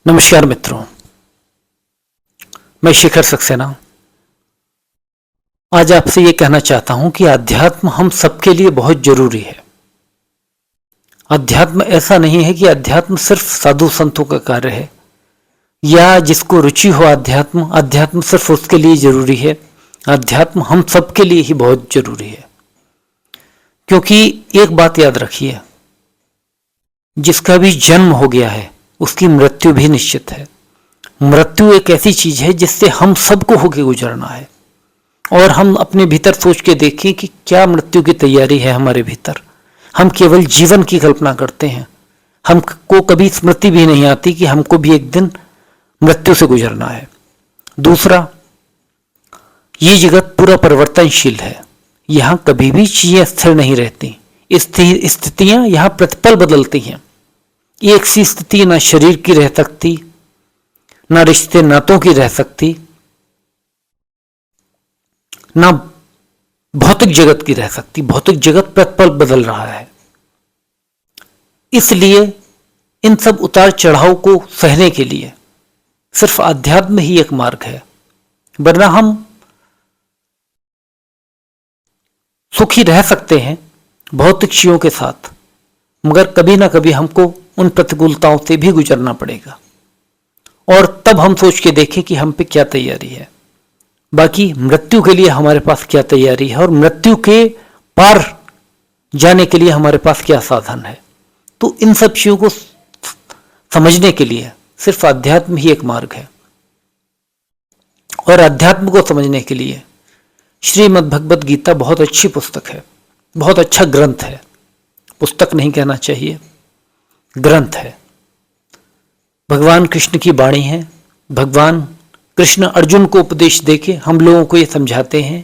नमस्कार मित्रों, मैं शिखर सक्सेना आज आपसे ये कहना चाहता हूं कि अध्यात्म हम सबके लिए बहुत जरूरी है। अध्यात्म ऐसा नहीं है कि अध्यात्म सिर्फ साधु संतों का कार्य है या जिसको रुचि हो अध्यात्म सिर्फ उसके लिए जरूरी है। अध्यात्म हम सबके लिए ही बहुत जरूरी है, क्योंकि एक बात याद रखिए, जिसका भी जन्म हो गया है उसकी मृत्यु भी निश्चित है। मृत्यु एक ऐसी चीज है जिससे हम सबको होके गुजरना है, और हम अपने भीतर सोच के देखें कि क्या मृत्यु की तैयारी है हमारे भीतर। हम केवल जीवन की कल्पना करते हैं, हमको कभी स्मृति भी नहीं आती कि हमको भी एक दिन मृत्यु से गुजरना है। दूसरा, ये जगत पूरा परिवर्तनशील है, यहाँ कभी भी चीजें स्थिर नहीं रहती। स्थितियां यहाँ प्रतिपल बदलती हैं। एक सी स्थिति ना शरीर की रह सकती, ना रिश्ते नातों की रह सकती, ना भौतिक जगत की रह सकती। भौतिक जगत प्रतिपल बदल रहा है, इसलिए इन सब उतार चढ़ाव को सहने के लिए सिर्फ अध्यात्म ही एक मार्ग है। वरना हम सुखी रह सकते हैं भौतिक चीजों के साथ, मगर कभी ना कभी हमको उन प्रतिकूलताओं से भी गुजरना पड़ेगा, और तब हम सोच के देखें कि हम पे क्या तैयारी है। बाकी मृत्यु के लिए हमारे पास क्या तैयारी है और मृत्यु के पार जाने के लिए हमारे पास क्या साधन है। तो इन सब चीजों को समझने के लिए सिर्फ अध्यात्म ही एक मार्ग है, और अध्यात्म को समझने के लिए श्रीमद् भगवद गीता बहुत अच्छी पुस्तक है, बहुत अच्छा ग्रंथ है। पुस्तक नहीं कहना चाहिए, ग्रंथ है। भगवान कृष्ण की वाणी है। भगवान कृष्ण अर्जुन को उपदेश देके हम लोगों को ये समझाते हैं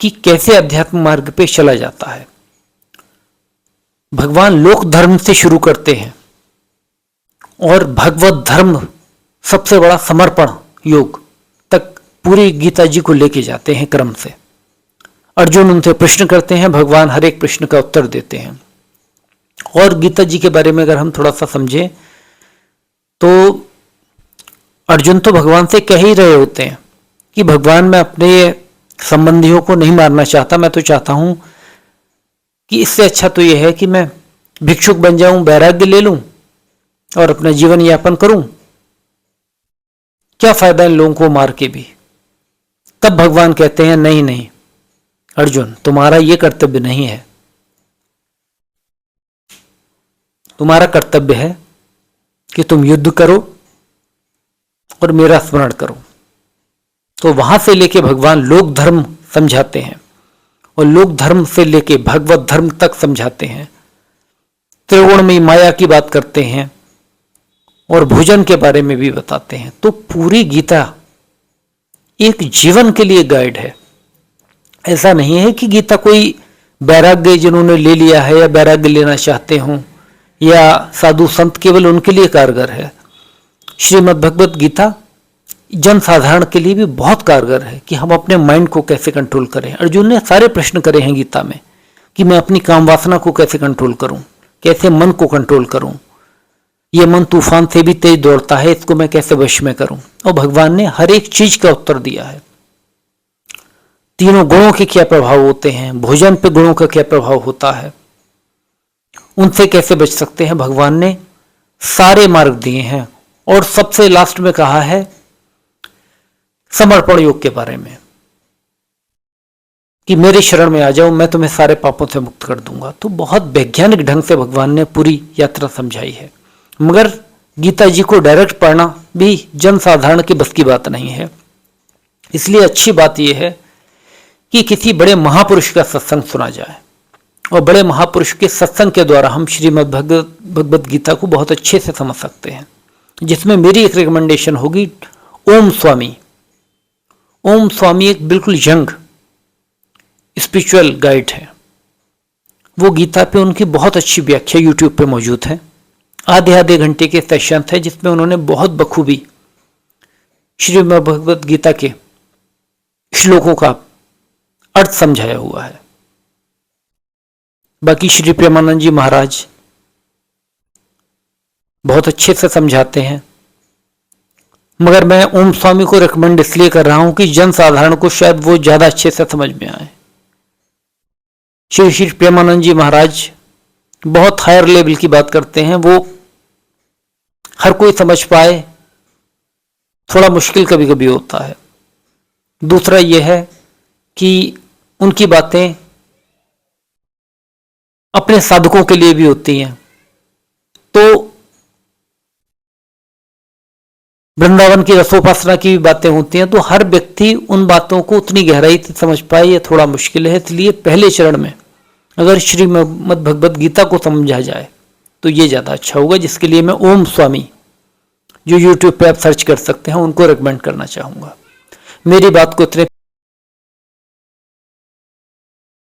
कि कैसे अध्यात्म मार्ग पे चला जाता है। भगवान लोक धर्म से शुरू करते हैं और भगवत धर्म सबसे बड़ा समर्पण योग तक पूरी गीता जी को लेके जाते हैं क्रम से। अर्जुन उनसे प्रश्न करते हैं, भगवान हर एक प्रश्न का उत्तर देते हैं। और गीता जी के बारे में अगर हम थोड़ा सा समझें तो अर्जुन तो भगवान से कह ही रहे होते हैं कि भगवान, मैं अपने संबंधियों को नहीं मारना चाहता, मैं तो चाहता हूं कि इससे अच्छा तो यह है कि मैं भिक्षुक बन जाऊं, वैराग्य ले लूं और अपना जीवन यापन करूं। क्या फायदा इन लोगों को मार के भी। तब भगवान कहते हैं, नहीं नहीं अर्जुन, तुम्हारा यह कर्तव्य नहीं है। तुम्हारा कर्तव्य है कि तुम युद्ध करो और मेरा स्मरण करो। तो वहां से लेके भगवान लोक धर्म समझाते हैं, और लोक धर्म से लेके भगवत धर्म तक समझाते हैं। त्रिगुणमयी माया की बात करते हैं और भोजन के बारे में भी बताते हैं। तो पूरी गीता एक जीवन के लिए गाइड है। ऐसा नहीं है कि गीता कोई वैराग्य जिन्होंने ले लिया है या वैराग्य लेना चाहते हों या साधु संत केवल उनके लिए कारगर है। श्रीमद् भगवत गीता जन साधारण के लिए भी बहुत कारगर है कि हम अपने माइंड को कैसे कंट्रोल करें। अर्जुन ने सारे प्रश्न करे हैं गीता में कि मैं अपनी काम वासना को कैसे कंट्रोल करूं, कैसे मन को कंट्रोल करूं, ये मन तूफान से भी तेज दौड़ता है, इसको मैं कैसे वश में करूं। और भगवान ने हर एक चीज का उत्तर दिया है। तीनों गुणों के क्या प्रभाव होते हैं, भोजन पे गुणों का क्या प्रभाव होता है, उनसे कैसे बच सकते हैं, भगवान ने सारे मार्ग दिए हैं। और सबसे लास्ट में कहा है समर्पण योग के बारे में कि मेरे शरण में आ जाओ, मैं तुम्हें सारे पापों से मुक्त कर दूंगा। तो बहुत वैज्ञानिक ढंग से भगवान ने पूरी यात्रा समझाई है। मगर गीता जी को डायरेक्ट पढ़ना भी जन साधारण की बस की बात नहीं है। इसलिए अच्छी बात यह है कि किसी बड़े महापुरुष का सत्संग सुना जाए, और बड़े महापुरुष के सत्संग के द्वारा हम श्रीमद् भगवद गीता को बहुत अच्छे से समझ सकते हैं। जिसमें मेरी एक रिकमेंडेशन होगी ओम स्वामी। ओम स्वामी एक बिल्कुल यंग स्पिरिचुअल गाइड है। वो गीता पे उनकी बहुत अच्छी व्याख्या यूट्यूब पे मौजूद है। आधे घंटे के सेशन है जिसमें उन्होंने बहुत बखूबी श्रीमद् भगवद गीता के श्लोकों का अर्थ समझाया हुआ है। बाकी श्री प्रेमानंद जी महाराज बहुत अच्छे से समझाते हैं। मगर मैं ओम स्वामी को रिकमेंड इसलिए कर रहा हूं कि जन साधारण को शायद वो ज्यादा अच्छे से समझ में आए। श्री श्री प्रेमानंद जी महाराज बहुत हायर लेवल की बात करते हैं, वो हर कोई समझ पाए थोड़ा मुश्किल कभी कभी होता है। दूसरा यह है कि उनकी बातें अपने साधकों के लिए भी होती हैं। तो वृंदावन की रसोपासना की भी बातें होती हैं, तो हर व्यक्ति उन बातों को उतनी गहराई से समझ पाए ये थोड़ा मुश्किल है। इसलिए पहले चरण में अगर श्रीमद् भगवद गीता को समझा जाए तो ये ज़्यादा अच्छा होगा, जिसके लिए मैं ओम स्वामी जो यूट्यूब पे आप सर्च कर सकते हैं उनको रिकमेंड करना चाहूँगा। मेरी बात को इतने